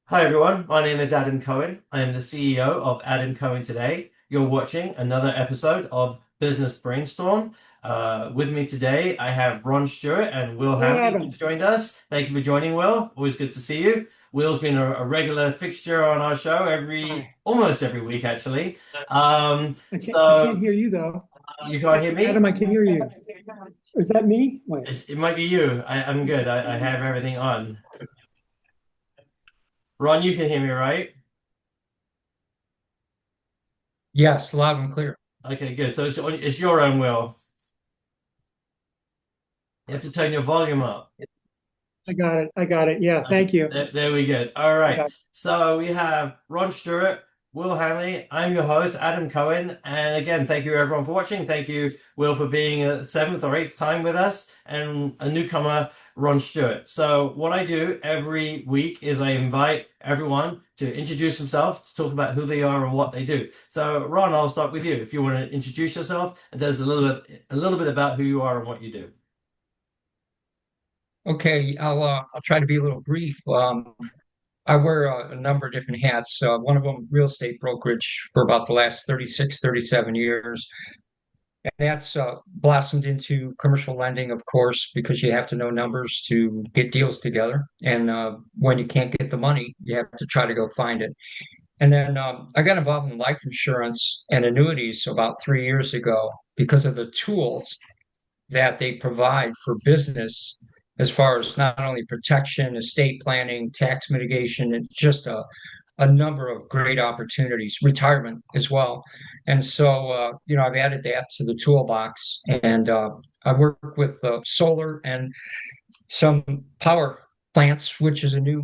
Hi everyone, my name is Adam Cohen. I am the CEO of Adam Cohen today. You're watching another episode of Business Brainstorm. With me today, I have Ron Stewart and Will Hey, Hamley who's Adam. joined us. Thank you for joining, Will. Always good to see you. Will's been a regular fixture on our show Hi. almost every week actually. I can't So hear you though. you can't hear me? Adam, I can hear you. Is that me? Wait. It might be you. I'm good. I have everything on. Ron, you can hear me, right? Yes, loud and clear. Okay, good. So it's your own Will. You have to turn your volume up. I got it. I got it. Yeah, Okay, thank you. there we go. All I right. got it. So we have Ron Stewart, Will Hanley. I'm your host, Adam Cohen. And again, thank you everyone for watching. Thank you, Will, for being a seventh or eighth time with us, and a newcomer, Ron Stewart. So what I do every week is I invite everyone to introduce themselves, to talk about who they are and what they do. So Ron, I'll start with you. If you want to introduce yourself and tell us a little bit about who you are and what you do. Okay, I'll try to be a little brief. I wear a number of different hats. One of them, real estate brokerage for about the last 36, 37 years. And that's blossomed into commercial lending, of course, because you have to know numbers to get deals together. And when you can't get the money, you have to try to go find it. And then I got involved in life insurance and annuities about 3 years ago because of the tools that they provide for business as far as not only protection, estate planning, tax mitigation, and just a number of great opportunities, retirement as well. And so, I've added that to the toolbox, and I work with solar and some power plants, which is a new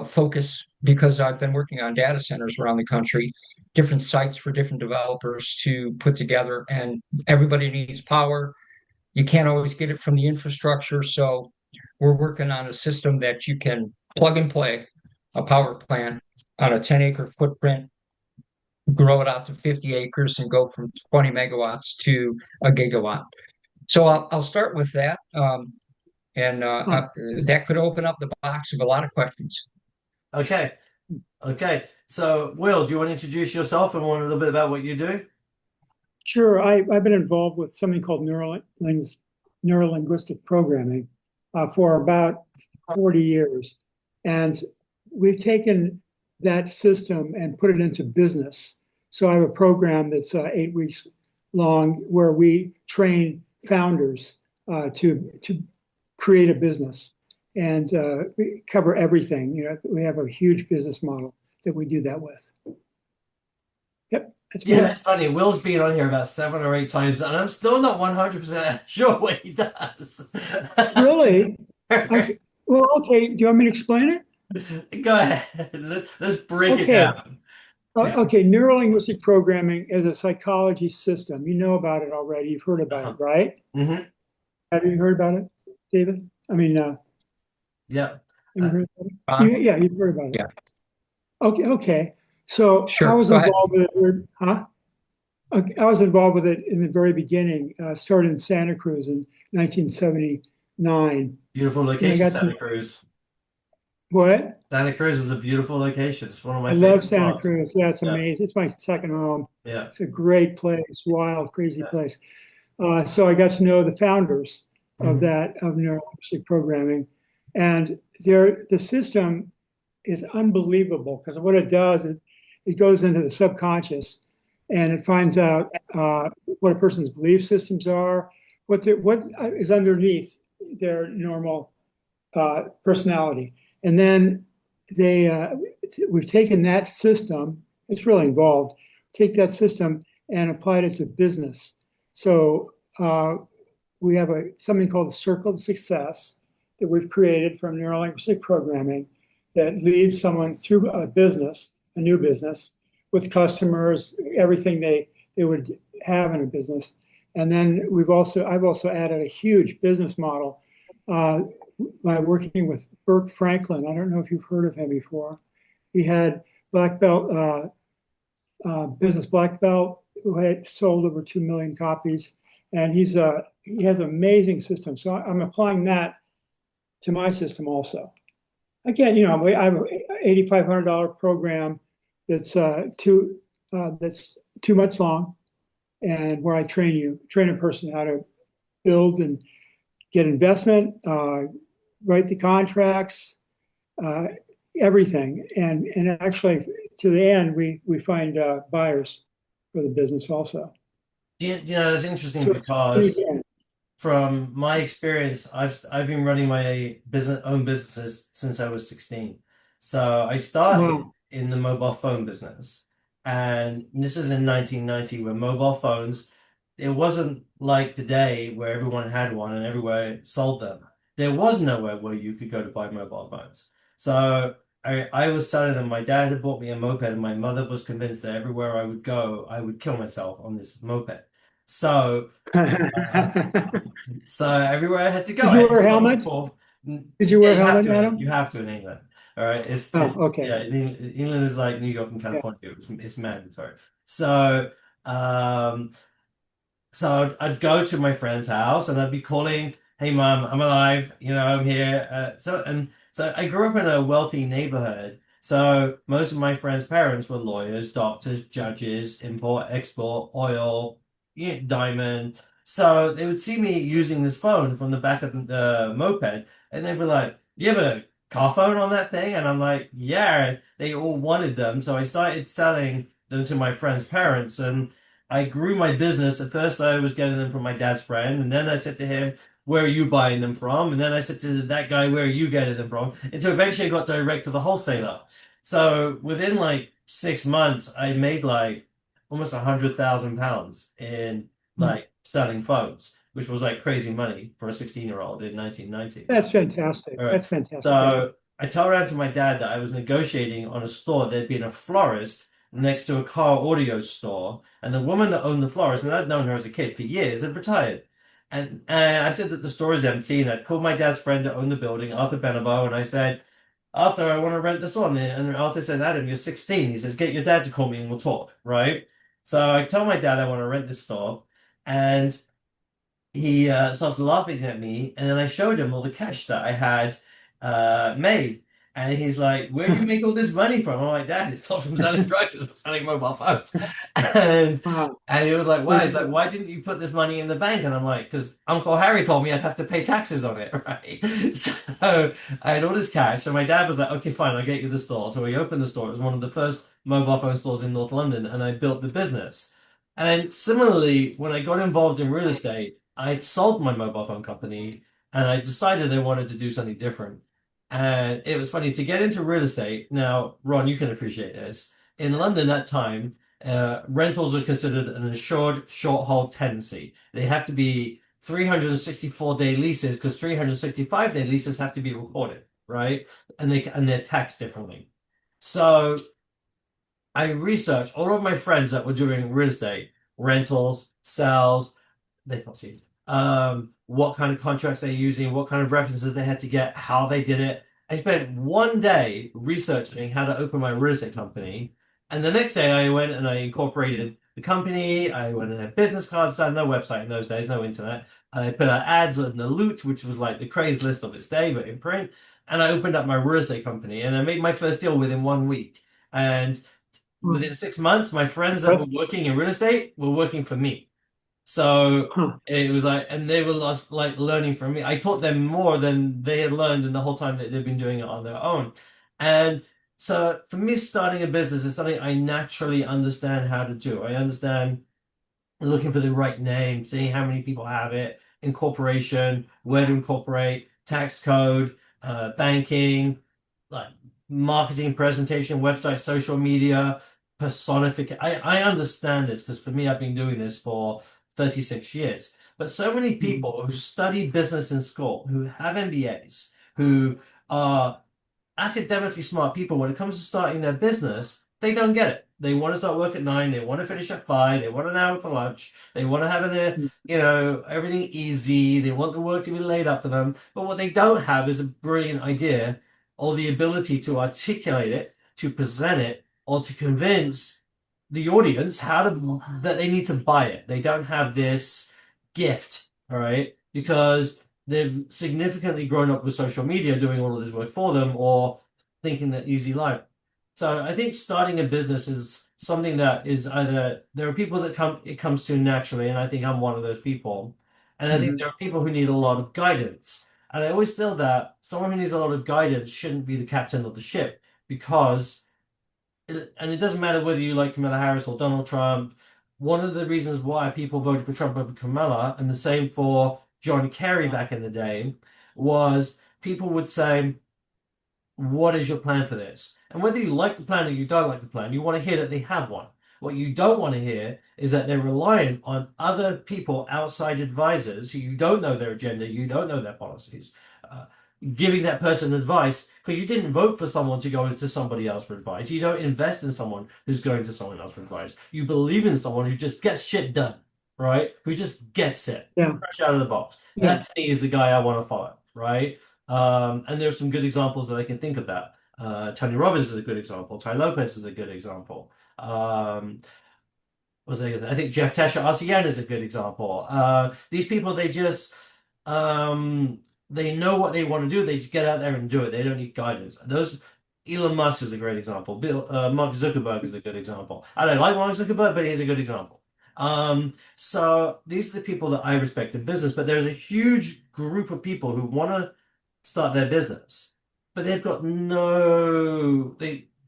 focus because I've been working on data centers around the country, different sites for different developers to put together, and everybody needs power. You can't always get it from the infrastructure. So we're working on a system that you can plug and play a power plant on a 10-acre footprint, grow it out to 50 acres, and go from 20 megawatts to a gigawatt. So I'll start with that. And Huh. that could open up the box of a lot of questions. Okay. Okay. So Will, do you want to introduce yourself and a little bit about what you do? Sure. I've been involved with something called neuro linguistic programming for about 40 years. And we've taken that system and put it into business. So I have a program that's 8 weeks long where we train founders to create a business, and we cover everything. We have a huge business model that we do that with. Yep, that's Yeah, me. it's funny. Will's been on here about seven or eight times, and I'm still not 100% sure what he does. Really? I well, okay. Do you want me to explain it? Go ahead. Let's break it Okay. down. Okay. Neurolinguistic programming is a psychology system. You know about it already. You've heard about it, Uh-huh. right? Hmm. Have you heard about it, David? I mean, Yeah. have you Uh, heard about it? Uh, Yeah, you've heard about it. yeah, Okay. Okay. So I sure. was Go ahead. involved with it. Huh? I was involved with it in the very beginning. Started in Santa Cruz in 1979, Beautiful and I location, got to Santa know Cruz. what. Santa Cruz is a beautiful location. It's one of I my love favorite Santa spots. Cruz. Yeah, it's Yeah. amazing. It's my second home. Yeah. It's a great place, wild, crazy Yeah. place. So I got to know the founders Hmm. of neurolinguistic programming, and the system is unbelievable because what it does is it goes into the subconscious and it finds out what a person's belief systems are, what is underneath their normal personality, and then they we've taken that system. It's really involved. Take that system and applied it to business. So we have something called the Circle of Success that we've created from neurolinguistic programming that leads someone through a new business, with customers, everything they would have in a business. And then I've also added a huge business model uh, by working with Burt Franklin. I don't know if you've heard of him before. He had black belt business black belt who had sold over 2 million copies, and he has an amazing system. So I'm applying that to my system also. Again, $8,500 program that's that's 2 months long, and where I train a person how to build and get investment, write the contracts, uh, everything, and actually to the end we find buyers for the business also. It's interesting So it's pretty because good. from my experience, I've been running my own businesses since I was 16. So I started Wow. in the mobile phone business, and this is in 1990 when mobile phones, it wasn't like today where everyone had one and everywhere sold them. There was nowhere where you could go to buy mobile phones. So I was selling them. My dad had bought me a moped, and my mother was convinced that everywhere I would go, I would kill myself on this moped. So uh, so everywhere I had to go, Did I you had wear to go helmets? for. Did you Yeah, wear a you have helmet, to. Adam? You have to in England. All right, it's Oh, okay. yeah. England is like New York and Yeah. California. It's mandatory. So um, so I'd go to my friend's house and I'd be calling, "Hey, mom, I'm alive. I'm here." So I grew up in a wealthy neighborhood. So most of my friends' parents were lawyers, doctors, judges, import, export, oil, diamond. So they would see me using this phone from the back of the moped, and they'd be like, "You have a car phone on that thing?" And I'm like, "Yeah." They all wanted them, so I started selling them to my friends' parents, and I grew my business. At first, I was getting them from my dad's friend, and then I said to him, "Where are you buying them from?" And then I said to that guy, "Where are you getting them from?" And so eventually, I got direct to the wholesaler. So within like 6 months, I made like almost £100,000 in like selling phones, which was like crazy money for a 16-year-old in 1990. That's fantastic. All right. That's fantastic, Adam. So I told around to my dad that I was negotiating on a store. There'd been a florist next to a car audio store, and the woman that owned the florist, and I'd known her as a kid for years, had retired. And I said that the store is empty, and I'd called my dad's friend that owned the building, Arthur Benabo, and I said, "Arthur, I want to rent this on." And Arthur said, "Adam, you're 16." He says, "Get your dad to call me and we'll talk," right? So I tell my dad I want to rent this store, and he starts laughing at me, and then I showed him all the cash that I had made. And he's like, "Where do you make all this money from?" I'm like, "Dad, it's not from selling drugs, it's from selling mobile phones." And Wow. and he was like, "Why?" He's That's like, "Why didn't you put this money in the bank?" And I'm like, "Because Uncle Harry told me I'd have to pay taxes on it, right?" So I had all this cash. So my dad was like, "Okay, fine, I'll get you the store." So we opened the store. It was one of the first mobile phone stores in North London, and I built the business. And similarly, when I got involved in real estate, I'd sold my mobile phone company and I decided I wanted to do something different. And it was funny to get into real estate. Now, Ron, you can appreciate this. In London at that time, rentals are considered an insured short hold tenancy. They have to be 364-day leases because 365-day leases have to be recorded, right? And they're taxed differently. So I researched all of my friends that were doing real estate, rentals, sales, they can't see what kind of contracts they're using, what kind of references they had to get, how they did it. I spent one day researching how to open my real estate company, and the next day I went and I incorporated the company. I went and had business cards. I had no website in those days, no internet. I put out ads on the Loot, which was like the Craigslist of its day, but in print. And I opened up my real estate company, and I made my first deal within 1 week. And within 6 months, my friends that were impressive. working in real estate were working for me. So Huh. it was like, and they were lost, like learning from me. I taught them more than they had learned in the whole time that they've been doing it on their own. And so for me, starting a business is something I naturally understand how to do. I understand looking for the right name, seeing how many people have it, incorporation, where to incorporate, tax code, banking, like marketing, presentation, website, social media, personification. I understand this because for me, I've been doing this for 36 years. But so many Mhm. people who study business in school, who have MBAs, who are academically smart people, when it comes to starting their business, they don't get it. They want to start work at 9, they want to finish at 5, they want an hour for lunch, they want to have everything easy, they want the work to be laid up for them. But what they don't have is a brilliant idea or the ability to articulate it, to present it, or to convince the audience that they need to buy it. They don't have this gift, all right? Because they've significantly grown up with social media doing all of this work for them, or thinking that easy life. So I think starting a business is something that is either there are people that it comes to naturally, and I think I'm one of those people. And I think Mhm. there are people who need a lot of guidance. And I always feel that someone who needs a lot of guidance shouldn't be the captain of the ship because and it doesn't matter whether you like Kamala Harris or Donald Trump. One of the reasons why people voted for Trump over Kamala, and the same for John Kerry back in the day, was people would say, what is your plan for this? And whether you like the plan or you don't like the plan, you want to hear that they have one. What you don't want to hear is that they're reliant on other people, outside advisors, who you don't know their agenda, you don't know their policies, uh, giving that person advice because you didn't vote for someone to go to somebody else for advice. You don't invest in someone who's going to someone else for advice. You believe in someone who just gets shit done, right? Who just gets it Yeah, fresh out of the box. yeah. That to me is the guy I want to follow, right? And there's some good examples that I can think of that. Tony Robbins is a good example. Ty Lopez is a good example. What was I gonna say? I think Jeff Tesha RCN is a good example. These people, um, they know what they want to do. They just get out there and do it. They don't need guidance. Elon Musk is a great example. Mark Zuckerberg is a good example. I don't like Mark Zuckerberg, but he's a good example. So these are the people that I respect in business, but there's a huge group of people who want to start their business, but they've got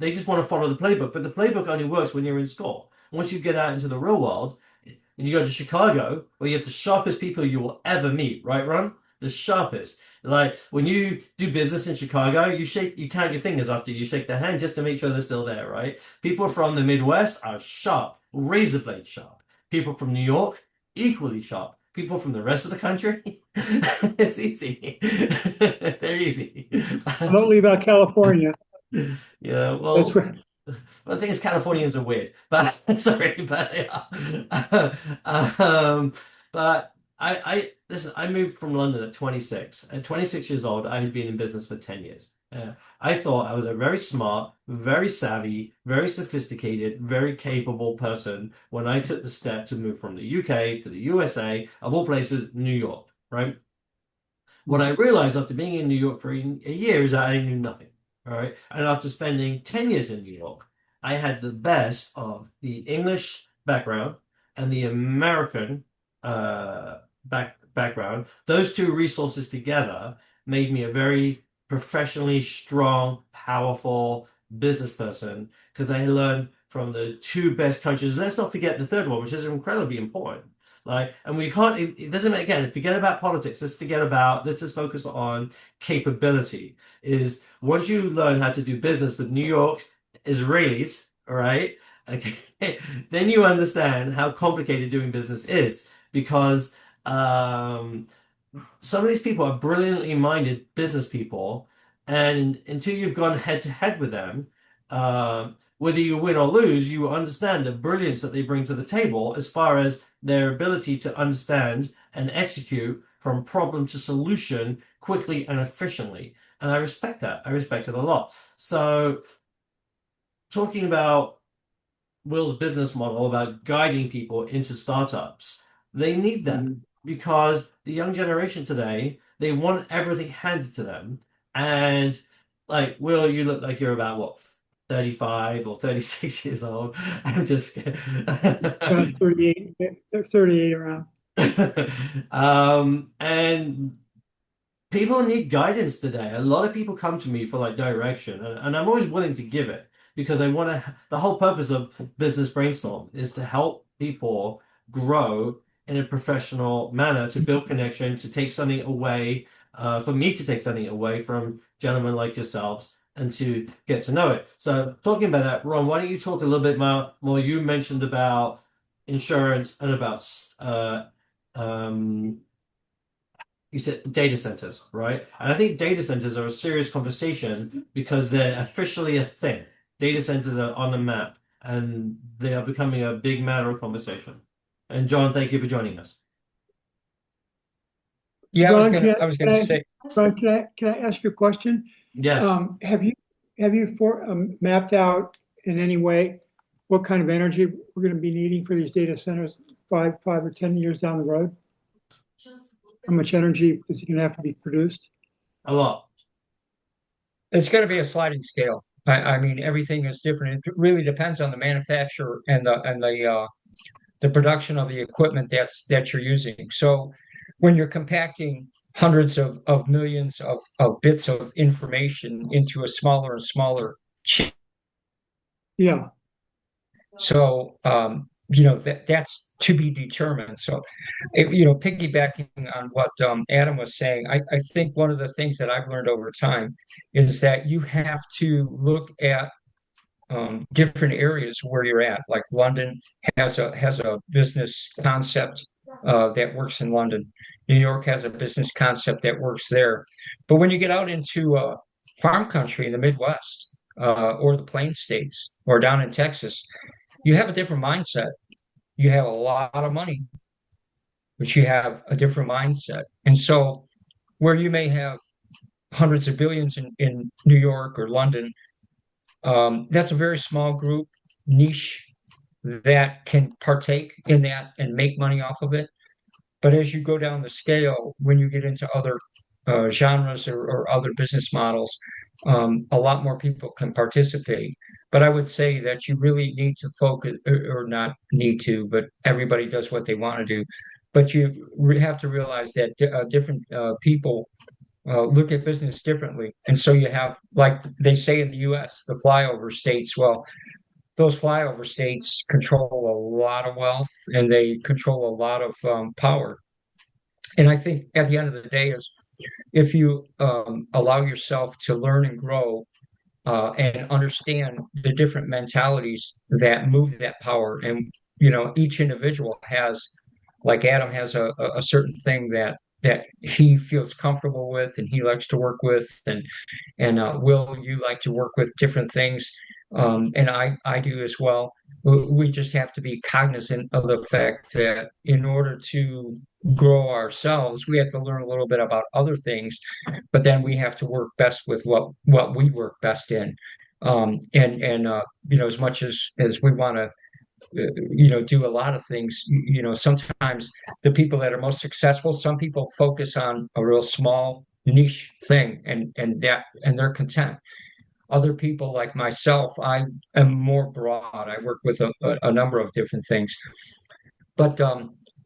they just want to follow the playbook, but the playbook only works when you're in school. Once you get out into the real world and you go to Chicago, where you have the sharpest people you will ever meet, right, Ron? The sharpest. Like when you do business in Chicago, you count your fingers after you shake their hand just to make sure they're still there, right? People from the Midwest are sharp, razor blade sharp. People from New York, equally sharp. People from the rest of the country, it's easy. They're easy. Don't leave out California. Yeah, That's well, right. the thing is, Californians are weird, but sorry, but yeah. Um, but listen. I moved from London at 26. At 26 years old, I had been in business for 10 years. I thought I was a very smart, very savvy, very sophisticated, very capable person when I took the step to move from the UK to the USA, of all places, New York, right? What I realized after being in New York for a year is that I knew nothing. All right. And after spending 10 years in New York, I had the best of the English background and the American background. Those two resources together made me a very professionally strong, powerful business person because I learned from the two best coaches. Let's not forget the third one, which is incredibly important. Like, and we can't, it doesn't, again, forget about politics. Let's just focus on capability. Is once you learn how to do business with New York Israelis, all right, okay, then you understand how complicated doing business is because some of these people are brilliantly minded business people, and until you've gone head to head with them, whether you win or lose, you understand the brilliance that they bring to the table as far as their ability to understand and execute from problem to solution quickly and efficiently. And I respect that. I respect it a lot. So, talking about Will's business model about guiding people into startups. They need that Mhm. because the young generation today, they want everything handed to them. And like, Will, you look like you're about what, 35 or 36 years old. I'm just kidding. 38, 38 around. And people need guidance today. A lot of people come to me for like direction, and I'm always willing to give it because I want to. The whole purpose of Business Brainstorm is to help people grow in a professional manner, to build connection, to take something away, for me to take something away from gentlemen like yourselves, and to get to know it. So, talking about that, Ron, why don't you talk a little bit more? You mentioned about insurance and about um, you said data centers, right? And I think data centers are a serious conversation because they're officially a thing. Data centers are on the map and they are becoming a big matter of conversation. And John, thank you for joining us. Yeah, Ron, I was gonna say, Ron, can I ask you a question? Yes, Have you mapped out in any way what kind of energy we're going to be needing for these data centers 5 or 10 years down the road? How much energy is going to have to be produced? a lot. It's going to be a sliding scale. I mean, everything is different. It really depends on the manufacturer and the production of the equipment that you're using. So when you're compacting hundreds of millions of bits of information into a smaller and smaller chip, Yeah. so that's to be determined. So, piggybacking on what Adam was saying, I think one of the things that I've learned over time is that you have to look at different areas where you're at. Like London has a business concept that works in London. New York has a business concept that works there. But when you get out into farm country in the Midwest or the Plain States or down in Texas, you have a different mindset. You have a lot of money, but you have a different mindset. And so where you may have hundreds of billions in New York or London, that's a very small group, niche, that can partake in that and make money off of it. But as you go down the scale, when you get into other genres or other business models, a lot more people can participate. But I would say that you really need to focus, or not need to, but everybody does what they want to do. But you have to realize that different people look at business differently. And so you have, like they say in the US, the flyover states. Well, those flyover states control a lot of wealth and they control a lot of power. And I think at the end of the day is if you allow yourself to learn and grow and understand the different mentalities that move that power, and each individual has, like Adam has a certain thing that he feels comfortable with and he likes to work with, and Will, you like to work with different things, and I do as well. We just have to be cognizant of the fact that in order to grow ourselves, we have to learn a little bit about other things, but then we have to work best with what we work best in. As much as we want to do a lot of things. Sometimes the people that are most successful, some people focus on a real small niche thing and they're content. Other people like myself, I am more broad. I work with a number of different things. But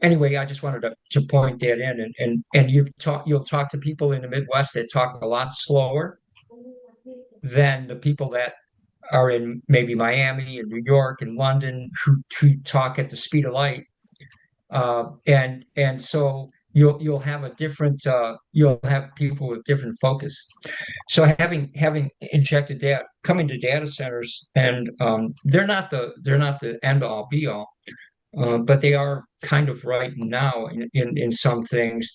anyway, I just wanted to point that in, and you'll talk to people in the Midwest that talk a lot slower than the people that are in maybe Miami and New York and London who talk at the speed of light, and so you'll have a different you'll have people with different focus. So having injected that, coming to data centers, and they're not the end all be all, but they are kind of right now in some things.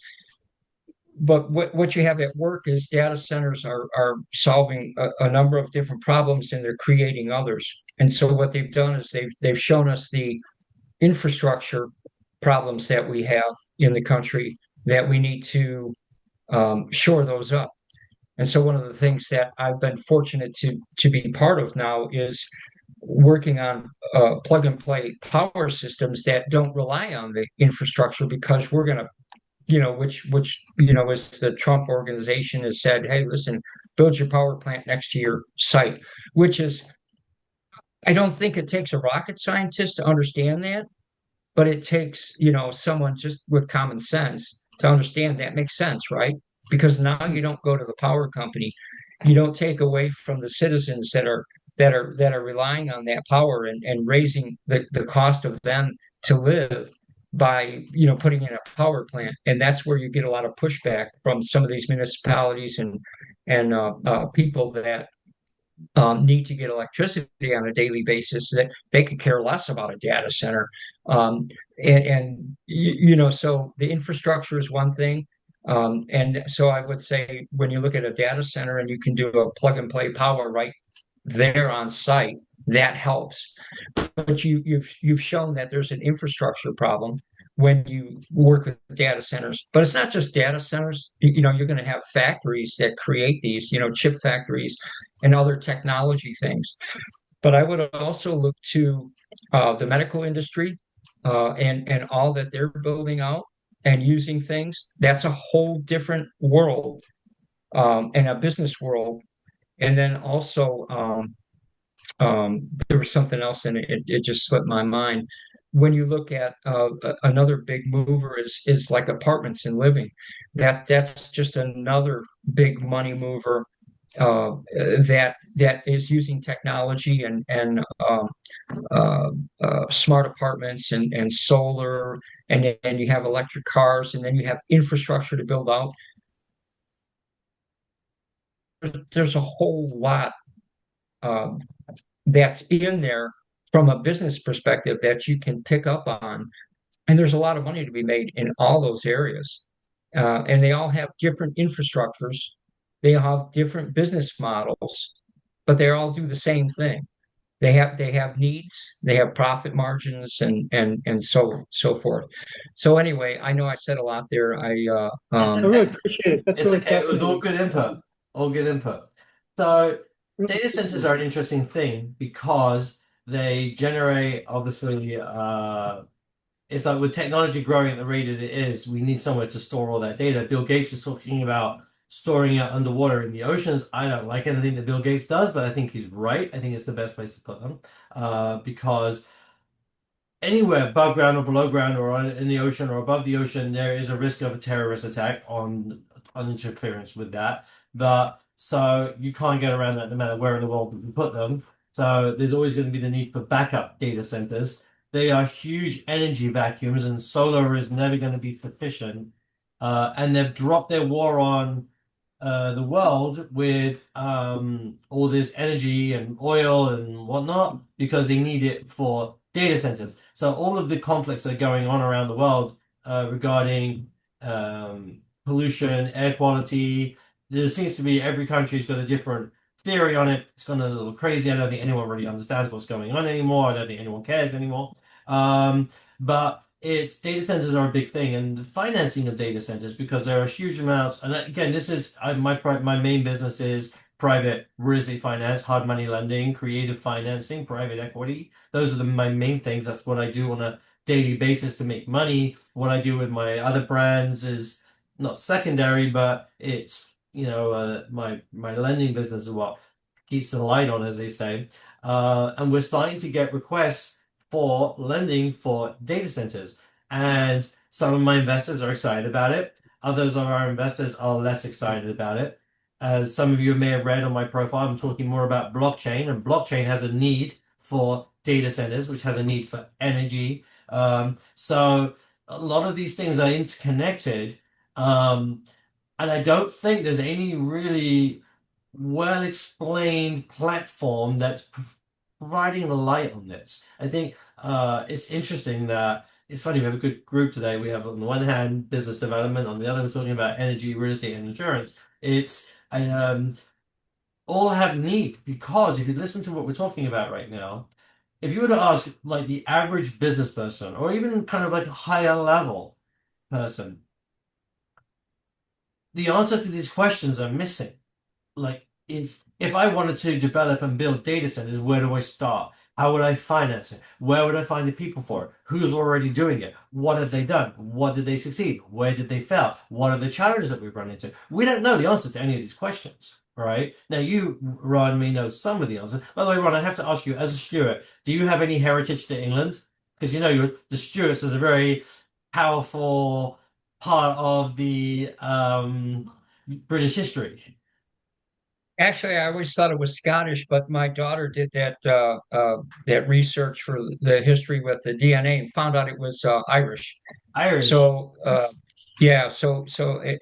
But what you have at work is data centers are solving a number of different problems and they're creating others. And so what they've done is they've shown us the infrastructure problems that we have in the country that we need to shore those up. And so one of the things that I've been fortunate to be part of now is working on plug and play power systems that don't rely on the infrastructure, because we're going to which is the Trump organization has said, hey, listen, build your power plant next to your site, which is, I don't think it takes a rocket scientist to understand that, but it takes, someone just with common sense to understand that makes sense, right? Because now you don't go to the power company, you don't take away from the citizens that are relying on that power and raising the cost of them to live by putting in a power plant. And that's where you get a lot of pushback from some of these municipalities and people that need to get electricity on a daily basis, that they could care less about a data center. So the infrastructure is one thing. And so I would say when you look at a data center and you can do a plug and play power right there on site, that helps. But you've shown that there's an infrastructure problem when you work with data centers. But it's not just data centers. You're going to have factories that create these, chip factories and other technology things. But I would also look to the medical industry and all that they're building out and using things. That's a whole different world and a business world. And then also, there was something else, and it just slipped my mind. When you look at another big mover is like apartments and living. That's just another big money mover that is using technology and uh, smart apartments and solar, and then you have electric cars, and then you have infrastructure to build out. There's a whole lot um, that's in there from a business perspective that you can pick up on. And there's a lot of money to be made in all those areas. And they all have different infrastructures. They all have different business models, but they all do the same thing. They have needs, they have profit margins, and so forth. So anyway, I know I said a lot there. It's I really okay. appreciate it. That's It's really okay. It was all fascinating. good input. All good input. So Really data centers appreciate are it. an interesting thing because they generate obviously it's like with technology growing at the rate that it is, we need somewhere to store all that data. Bill Gates is talking about storing it underwater in the oceans. I don't like anything that Bill Gates does, but I think he's right. I think it's the best place to put them because anywhere above ground or below ground or in the ocean or above the ocean, there is a risk of a terrorist attack on interference with that. But so you can't get around that no matter where in the world you put them. So there's always going to be the need for backup data centers. They are huge energy vacuums, and solar is never going to be sufficient. And they've dropped their war on the world with all this energy and oil and whatnot because they need it for data centers. So all of the conflicts that are going on around the world regarding pollution, air quality, there seems to be every country's got a different theory on it. It's gone a little crazy. I don't think anyone really understands what's going on anymore. I don't think anyone cares anymore. But it's data centers are a big thing, and the financing of data centers because there are huge amounts. And again, this is my main business is private real estate finance, hard money lending, creative financing, private equity. Those are my main things. That's what I do on a daily basis to make money. What I do with my other brands is not secondary, but it's my lending business is what keeps the light on, as they say. And we're starting to get requests for lending for data centers. And some of my investors are excited about it. Others of our investors are less excited about it. As some of you may have read on my profile, I'm talking more about blockchain, and blockchain has a need for data centers, which has a need for energy. So a lot of these things are interconnected. And I don't think there's any really well explained platform that's providing the light on this. I think it's interesting that it's funny, we have a good group today. We have on the one hand business development, on the other we're talking about energy, real estate, and insurance. It's all have need because if you listen to what we're talking about right now, if you were to ask like the average business person or even kind of like a higher level person, the answer to these questions are missing. Like it's if I wanted to develop and build data centers, where do I start? How would I finance it? Where would I find the people for it? Who's already doing it? What have they done? What did they succeed? Where did they fail? What are the challenges that we've run into? We don't know the answers to any of these questions. All right. Now you, Ron, may know some of the answers. By the way, Ron, I have to ask you, as a Stuart, do you have any heritage to England? Because the Stuarts is a very powerful part of the British history. Actually, I always thought it was Scottish, but my daughter did that research for the history with the DNA and found out it was Irish. Irish. So yeah,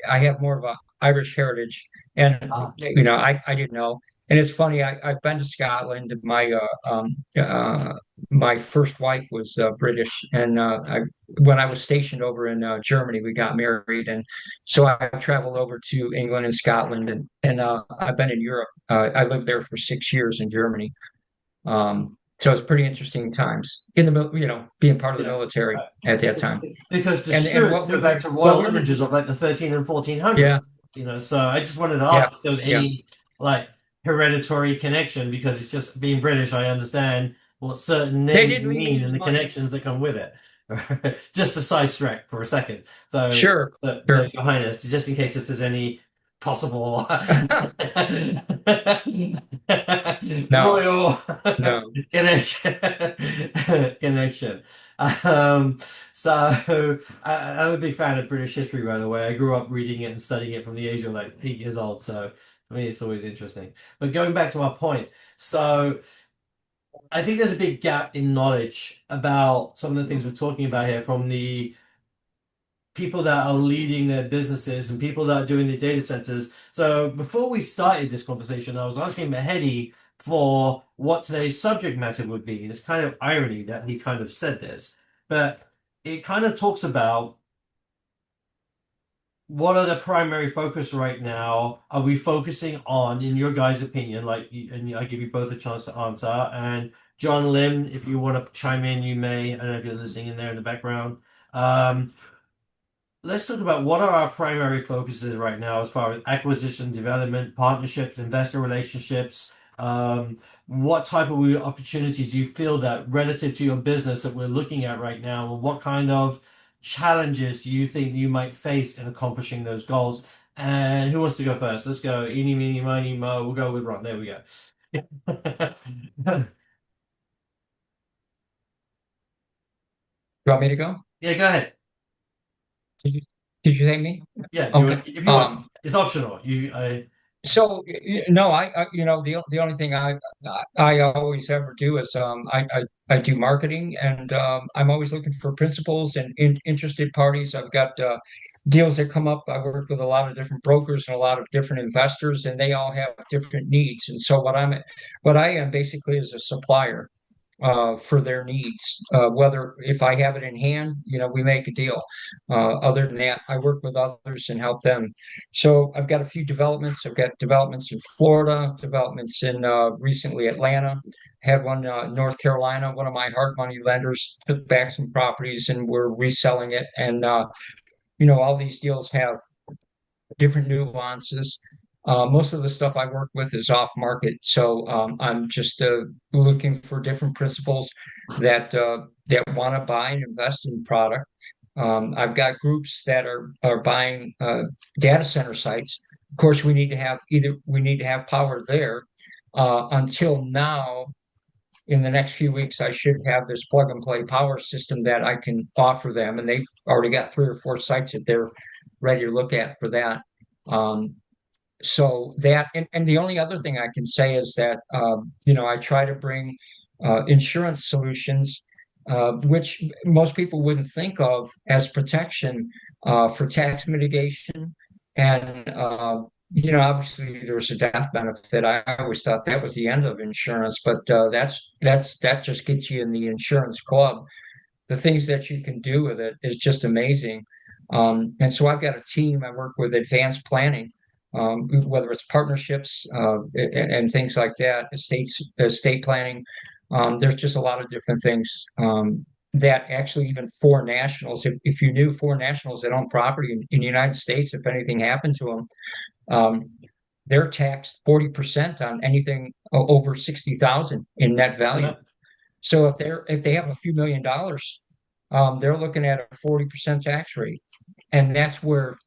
I have more of a Irish heritage, and Ah, I didn't know. And it's funny, I've been to Scotland. My first wife was British, and when I was stationed over in Germany, we got married, and so I traveled over to England and Scotland, and I've been in Europe. I lived there for 6 years in Germany. So it's pretty interesting times in being part of the yeah. military at that time. Because the And Stuarts what we go back were to what royal we were images of like the 13 and yeah, 1400s, so I just wanted to yeah, ask if there was yeah. any like hereditary connection because it's just being British, I understand what certain They names didn't leave me mean and any the money. connections that come with it. Just a sidetrack for a second. So, Sure, so sure. Your Highness, just in case if there's any possible No, royal no. connection. connection. Um, so I'm a big fan of British history, by the way. I grew up reading it and studying it from the age of like 8 years old. So for me, it's always interesting. But going back to our point, so I think there's a big gap in knowledge about some of the things we're talking about here from the people that are leading their businesses and people that are doing the data centers. So before we started this conversation, I was asking Mehedi for what today's subject matter would be. And it's kind of irony that he kind of said this, but it kind of talks about what are the primary focus right now? Are we focusing on, in your guys' opinion, and I give you both a chance to answer. And John Lim, if you want to chime in, you may. I don't know if you're listening in there in the background. Um, let's talk about what are our primary focuses right now as far as acquisition, development, partnerships, investor relationships. What type of opportunities do you feel that relative to your business that we're looking at right now? What kind of challenges do you think you might face in accomplishing those goals? And who wants to go first? Let's go. Eeny, meeny, miny, mo. We'll go with Ron. There we go. You want me to go? Yeah, go ahead. Did you, did you thank me? Yeah, do you Okay. want, if you want, it's optional. So no, the only thing I always ever do is I do marketing, and I'm always looking for principals and interested parties. I've got deals that come up. I work with a lot of different brokers and a lot of different investors, and they all have different needs. And so what I am basically is a supplier for their needs. Whether if I have it in hand, we make a deal. Other than that, I work with others and help them. So I've got a few developments. I've got developments in Florida, developments in recently Atlanta. Had one North Carolina. One of my hard money lenders took back some properties and we're reselling it. And all these deals have different nuances. Most of the stuff I work with is off market, so I'm just looking for different principals that want to buy and invest in product. I've got groups that are buying data center sites. Of course, we need to have power there. Until now, in the next few weeks, I should have this plug and play power system that I can offer them, and they've already got 3 or 4 sites that they're ready to look at for that. Um, so that, and the only other thing I can say is that, I try to bring insurance solutions, which most people wouldn't think of as protection for tax mitigation. And, obviously there's a death benefit. I always thought that was the end of insurance, but that just gets you in the insurance club. The things that you can do with it is just amazing. And so I've got a team. I work with advanced planning, whether it's partnerships and things like that, estate planning. There's just a lot of different things that actually even foreign nationals, if you knew foreign nationals that own property in the United States, if anything happened to them, um, they're taxed 40% on anything over 60,000 in net value. So if they have a few $1,000,000, they're looking at a 40% tax rate, and that's where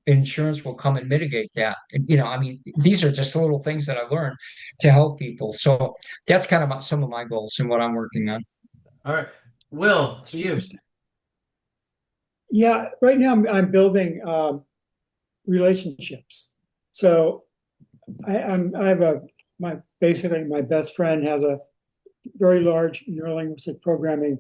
insurance will come and mitigate that. And, I mean, these are just little things that I learned to help people. So that's kind of some of my goals and what I'm working on. All right. Will, to you. Yeah, right now I'm building relationships. So I have basically my best friend has a very large neurolinguistic programming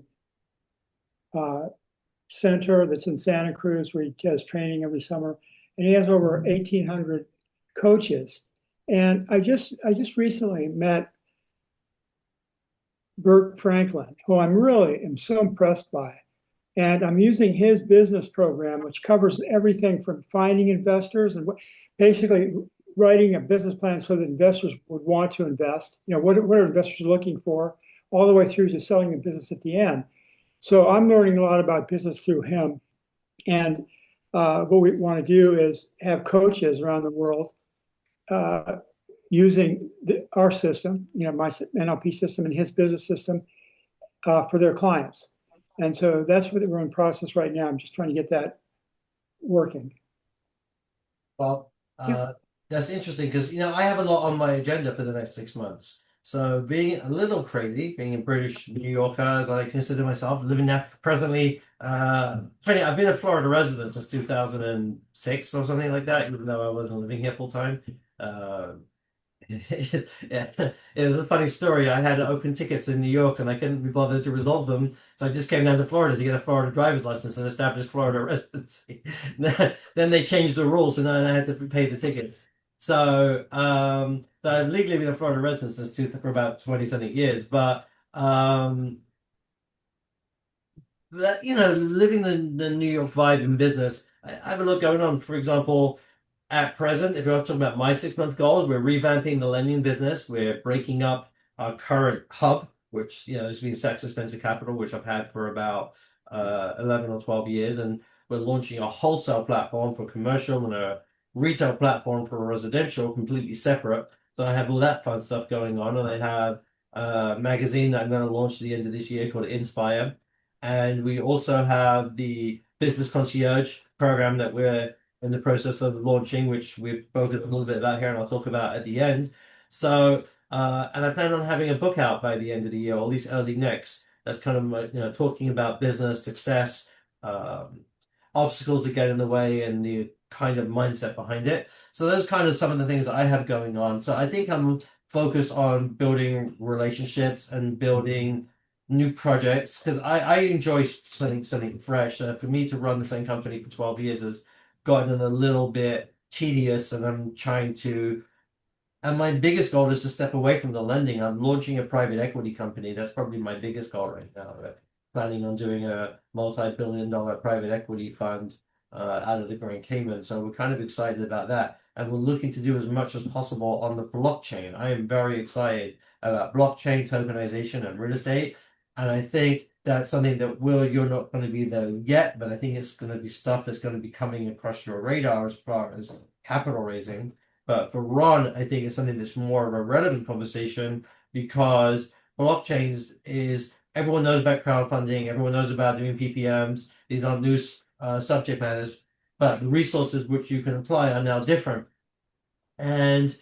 center that's in Santa Cruz where he does training every summer, and he has over 1,800 coaches. And I just recently met Bert Franklin, who am so impressed by. And I'm using his business program, which covers everything from finding investors and basically writing a business plan so that investors would want to invest. What are investors looking for, all the way through to selling the business at the end. So I'm learning a lot about business through him. And what we want to do is have coaches around the world using our system, my NLP system and his business system for their clients. And so that's what we're in process right now. I'm just trying to get that working. Well, Yeah. That's interesting because I have a lot on my agenda for the next 6 months. So being a little crazy, being a British New Yorker, as I consider myself, living there presently. Funny, I've been a Florida resident since 2006 or something like that, even though I wasn't living here full time. Uh, yeah, it was a funny story. I had open tickets in New York and I couldn't be bothered to resolve them. So I just came down to Florida to get a Florida driver's license and establish Florida residency. Then they changed the rules, so now I had to pay the ticket. So I've legally been a Florida resident for about 20 something years. But that living the New York vibe in business, I have a lot going on. For example, at present, if you're talking about my 6 month goals, we're revamping the lending business. We're breaking up our current hub, which has been Saxo Spencer Capital, which I've had for about 11 or 12 years, and we're launching a wholesale platform for commercial and a retail platform for residential, completely separate. So I have all that fun stuff going on, and I have a magazine that I'm going to launch at the end of this year called Inspire. And we also have the Business Concierge program that we're in the process of launching, which we've spoken a little bit about here, and I'll talk about at the end. And I plan on having a book out by the end of the year, or at least early next. That's kind of talking about business success, um, obstacles that get in the way, and the kind of mindset behind it. So those kind of some of the things that I have going on. So I think I'm focused on building relationships and building new projects because I enjoy something fresh. For me to run the same company for 12 years has gotten a little bit tedious, and and my biggest goal is to step away from the lending. I'm launching a private equity company. That's probably my biggest goal right now. Planning on doing a multi-billion-dollar private equity fund out of the Grand Cayman. So we're kind of excited about that. And we're looking to do as much as possible on the blockchain. I am very excited about blockchain tokenization and real estate. And I think that's something that you're not going to be there yet, but I think it's going to be stuff that's going to be coming across your radar as far as capital raising. But for Ron, I think it's something that's more of a relevant conversation because blockchains is everyone knows about crowdfunding, everyone knows about doing PPMs. These aren't new subject matters, but the resources which you can apply are now different. And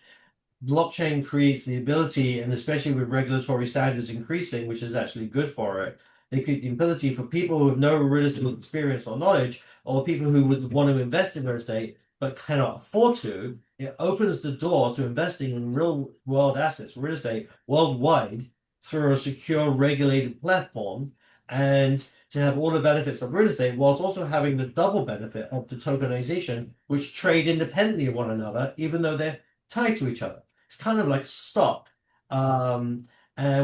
blockchain creates the ability, and especially with regulatory standards increasing, which is actually good for it, they create the ability for people who have no real estate experience or knowledge, or people who would want to invest in real estate but cannot afford to. It opens the door to investing in real world assets, real estate worldwide through a secure, regulated platform, and to have all the benefits of real estate whilst also having the double benefit of the tokenization, which trade independently of one another, even though they're tied to each other. It's kind of like stock. And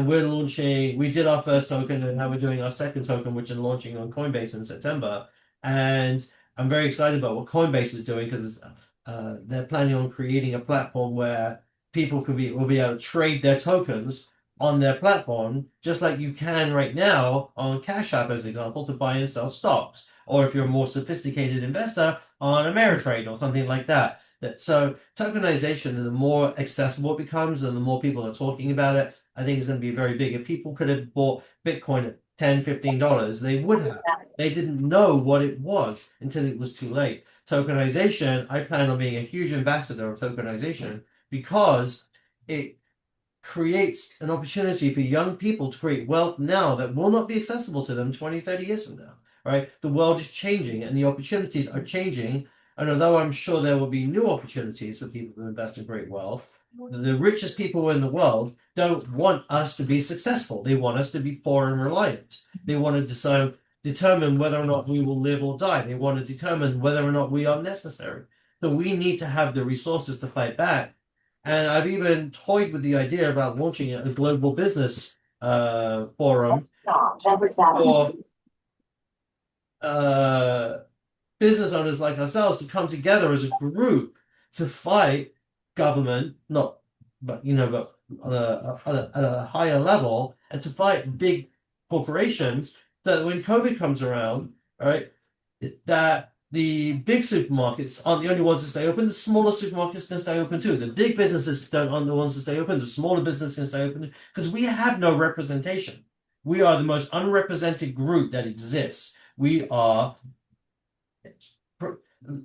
we did our first token, and now we're doing our second token, which is launching on Coinbase in September. And I'm very excited about what Coinbase is doing because they're planning on creating a platform where people will be able to trade their tokens on their platform, just like you can right now on Cash App, as an example, to buy and sell stocks. Or if you're a more sophisticated investor on Ameritrade or something like that. So tokenization, and the more accessible it becomes and the more people are talking about it, I think it's going to be very big. If people could have bought Bitcoin at $10, $15, they would have. They didn't know what it was until it was too late. Tokenization, I plan on being a huge ambassador of tokenization because it creates an opportunity for young people to create wealth now that will not be accessible to them 20, 30 years from now. Right? The world is changing and the opportunities are changing. And although I'm sure there will be new opportunities for people to invest in great wealth, the richest people in the world don't want us to be successful. They want us to be poor and reliant. They want to determine whether or not we will live or die. They want to determine whether or not we are necessary. So we need to have the resources to fight back. And I've even toyed with the idea about launching a global business forum for business owners like ourselves to come together as a group to fight government, not, but but at a higher level, and to fight big corporations. That when COVID comes around, right, that the big supermarkets aren't the only ones that stay open. The smaller supermarkets can stay open too. The big businesses aren't the ones that stay open. The smaller businesses can stay open because we have no representation. We are the most unrepresented group that exists. We are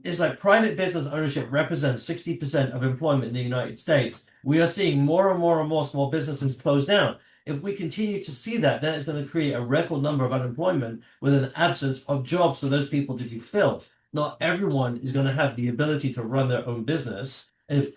it's like private business ownership represents 60% of employment in the United States. We are seeing more and more and more small businesses close down. If we continue to see that, then it's going to create a record number of unemployment with an absence of jobs for those people to be filled. Not everyone is going to have the ability to run their own business. If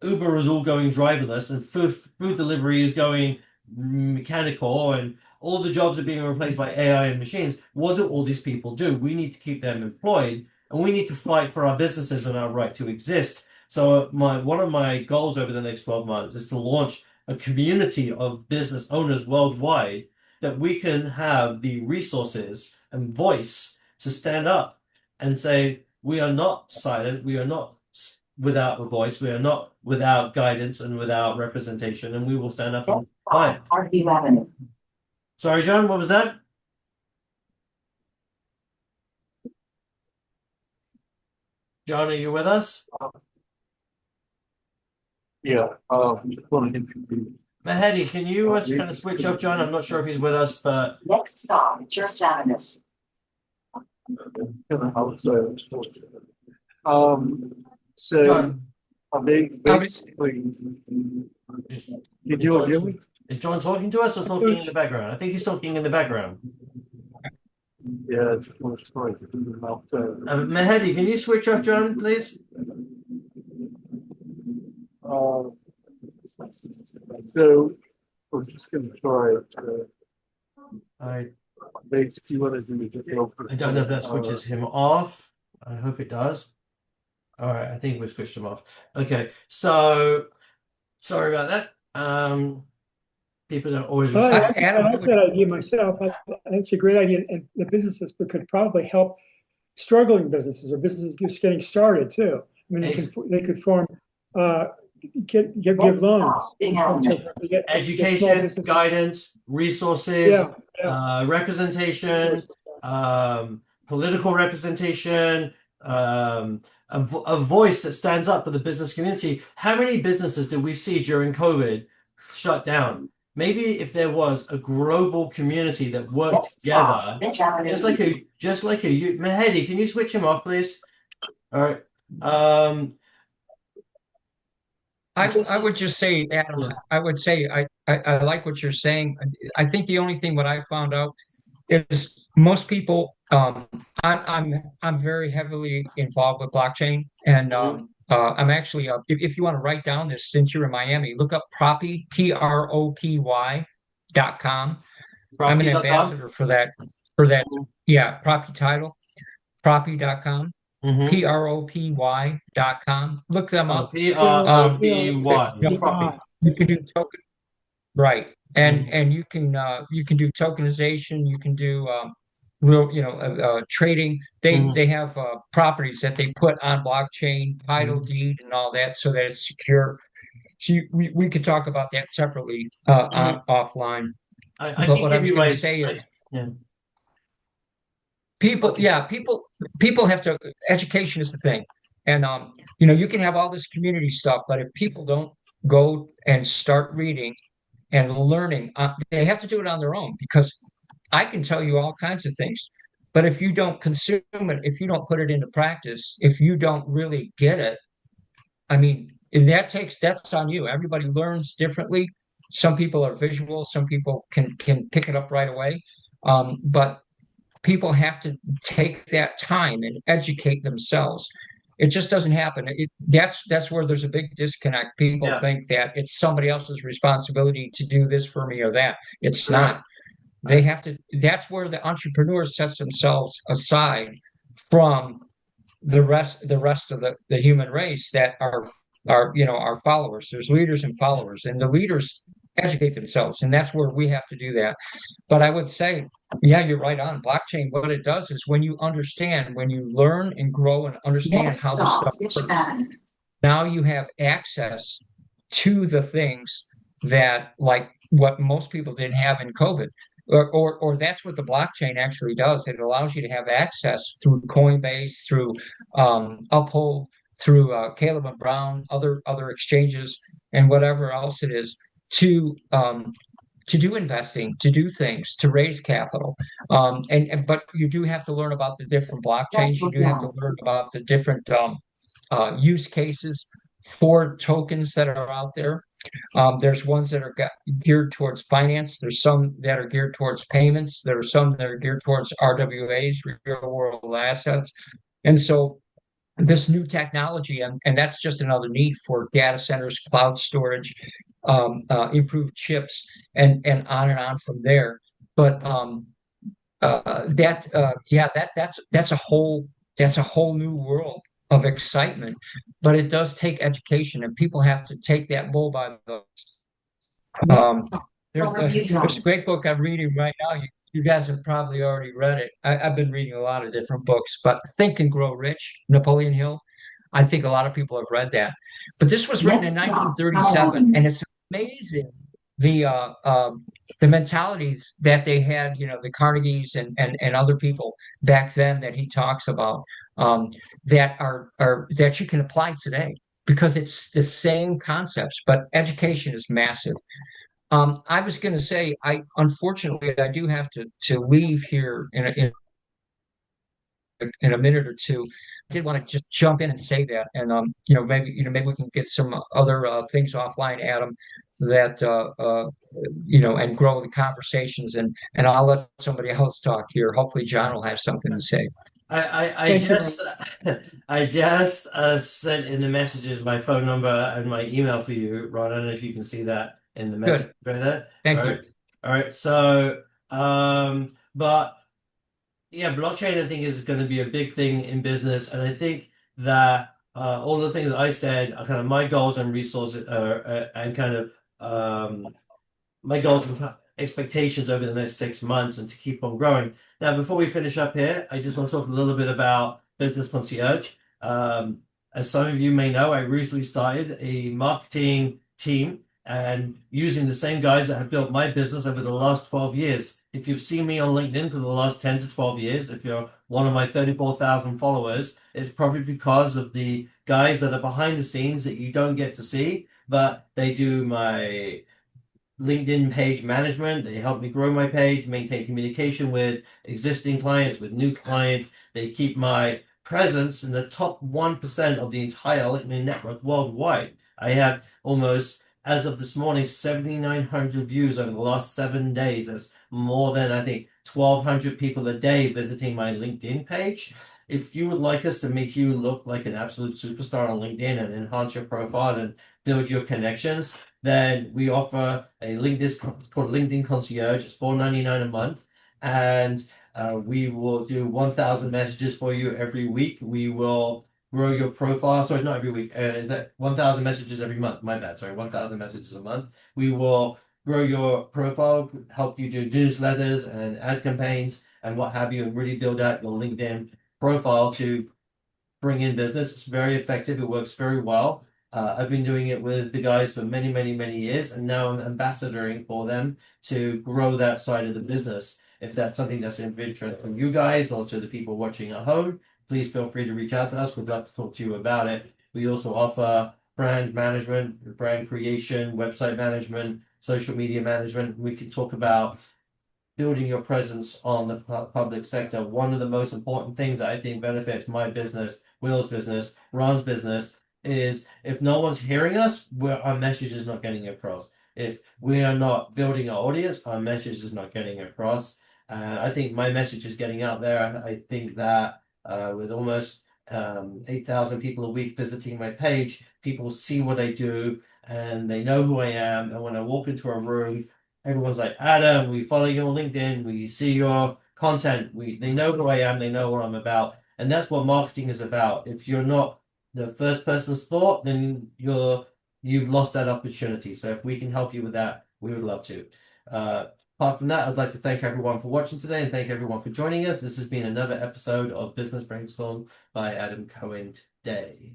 Uber is all going driverless and food delivery is going mechanical and all the jobs are being replaced by AI and machines, what do all these people do? We need to keep them employed and we need to fight for our businesses and our right to exist. So one of my goals over the next 12 months is to launch a community of business owners worldwide that we can have the resources and voice to stand up and say, we are not silent, we are not without a voice, we are not without guidance and without representation, and we will stand up and fight. Sorry, John, what was that? John, are you with us? Yeah, just wanted to. Mahedi, can you kind of switch off John? I'm not sure if he's with us, but Next stop, Church Avenue. So John, are they basically? Did you hear me? is John talking to us or talking in the background? I think he's talking in the background. Yeah, just want to try to do them out there. Mahedi, can you switch off John, please? So we're just going to try it. I Basically, what I do is just I don't know if that switches him off. I hope it does. All right, I think we've switched him off. Okay, so sorry about that. People don't always I respect. like that idea myself. That's a great idea, and the businesses could probably help struggling businesses or businesses just getting started too. I mean, they could form, give loans. Education, guidance, resources, Yeah. representation, political representation, a voice that stands up for the business community. How many businesses did we see during COVID shut down? Maybe if there was a global community that worked together, just like a Mahedi, can you switch him off, please? All right. I would just say, Adam, Yeah. I would say I like what you're saying. I think the only thing what I found out is most people I'm very heavily involved with blockchain and I'm actually if you want to write down this since you're in Miami, look up Propy PROPY.com. I'm an ambassador for that yeah, Propy title, Propy.com. Mm-hmm. PROPY.com. Look them up. PROPY. You can do token, right? And you can do tokenization. You can do real trading. They have properties that they put on blockchain, title deed, and all that, so that it's secure. So we could talk about that separately offline. But what I was going to say is. People have to, education is the thing. And you can have all this community stuff, but if people don't go and start reading and learning, they have to do it on their own because I can tell you all kinds of things. But if you don't consume it, if you don't put it into practice, if you don't really get it, I mean, that's on you. Everybody learns differently. Some people are visual, some people can pick it up right away. But people have to take that time and educate themselves. It just doesn't happen. That's where there's a big disconnect. People think that it's somebody else's responsibility to do this for me or that. It's not. They have to. That's where the entrepreneur sets themselves aside from the rest of the human race that are our followers. There's leaders and followers, and the leaders educate themselves, and that's where we have to do that. But I would say, yeah, you're right on. Blockchain, what it does is when you learn and grow and understand how this stuff works, now you have access to the things that, like what most people didn't have in COVID. Or that's what the blockchain actually does. It allows you to have access through Coinbase, through Uphold, through Caleb and Brown, other exchanges, and whatever else it is, to to do investing, to do things, to raise capital. But you do have to learn about the different blockchains. You do have to learn about the different use cases for tokens that are out there. There's ones that are geared towards finance. There's some that are geared towards payments. There are some that are geared towards RWAs, real world assets. And so this new technology, and that's just another need for data centers, cloud storage, improved chips, and on from there. But that's a whole new world of excitement. But it does take education, and people have to take that bull by the um, there's a great book I'm reading right now. You guys have probably already read it. I've been reading a lot of different books, but Think and Grow Rich, Napoleon Hill. I think a lot of people have read that. But this was written in 1937, and it's amazing the mentalities that they had, the Carnegies and other people back then that he talks about, that are that you can apply today because it's the same concepts, but education is massive. I was going to say, unfortunately I do have to leave here in a minute or two. I did want to just jump in and say that, and maybe we can get some other things offline, Adam, that and grow the conversations, and I'll let somebody else talk here. Hopefully, John will have something to say. I just I just sent in the messages my phone number and my email for you, Ron. I don't know if you can see that in the message right there. Thank All you. right. All right. So, but yeah, blockchain I think is going to be a big thing in business, and I think that all the things that I said are kind of my goals and resources, and kind of my goals and expectations over the next 6 months, and to keep on growing. Now, before we finish up here, I just want to talk a little bit about Business Concierge. As some of you may know, I recently started a marketing team and using the same guys that have built my business over the last 12 years. If you've seen me on LinkedIn for the last 10 to 12 years, if you're one of my 34,000 followers, it's probably because of the guys that are behind the scenes that you don't get to see, but they do my LinkedIn page management. They help me grow my page, maintain communication with existing clients, with new clients. They keep my presence in the top 1% of the entire LinkedIn network worldwide. I have almost, as of this morning, 7,900 views over the last 7 days. That's more than, I think, 1,200 people a day visiting my LinkedIn page. If you would like us to make you look like an absolute superstar on LinkedIn and enhance your profile and build your connections, then we offer a LinkedIn called LinkedIn Concierge. It's $4.99 a month, and we will do 1,000 messages for you every week. We will grow your profile. Sorry, not every week. Is that 1,000 messages every month? My bad. Sorry, 1,000 messages a month. We will grow your profile, help you do newsletters and ad campaigns and what have you, and really build out your LinkedIn profile to bring in business. It's very effective. It works very well. I've been doing it with the guys for many, many, many years, and now I'm ambassadoring for them to grow that side of the business. If that's something that's of interest from you guys or to the people watching at home, please feel free to reach out to us. We'd love to talk to you about it. We also offer brand management, brand creation, website management, social media management. We could talk about building your presence on the public sector. One of the most important things that I think benefits my business, Will's business, Ron's business, is if no one's hearing us, our message is not getting across. If we are not building our audience, our message is not getting across. I think my message is getting out there. I think that with almost 8,000 people a week visiting my page, people see what I do and they know who I am. And when I walk into a room, everyone's like, Adam, we follow you on LinkedIn, we see your content, they know who I am, they know what I'm about. And that's what marketing is about. If you're not the first person's thought, then you've lost that opportunity. So if we can help you with that, we would love to. Apart from that, I'd like to thank everyone for watching today and thank everyone for joining us. This has been another episode of Business Brainstorm by Adam Cohen today.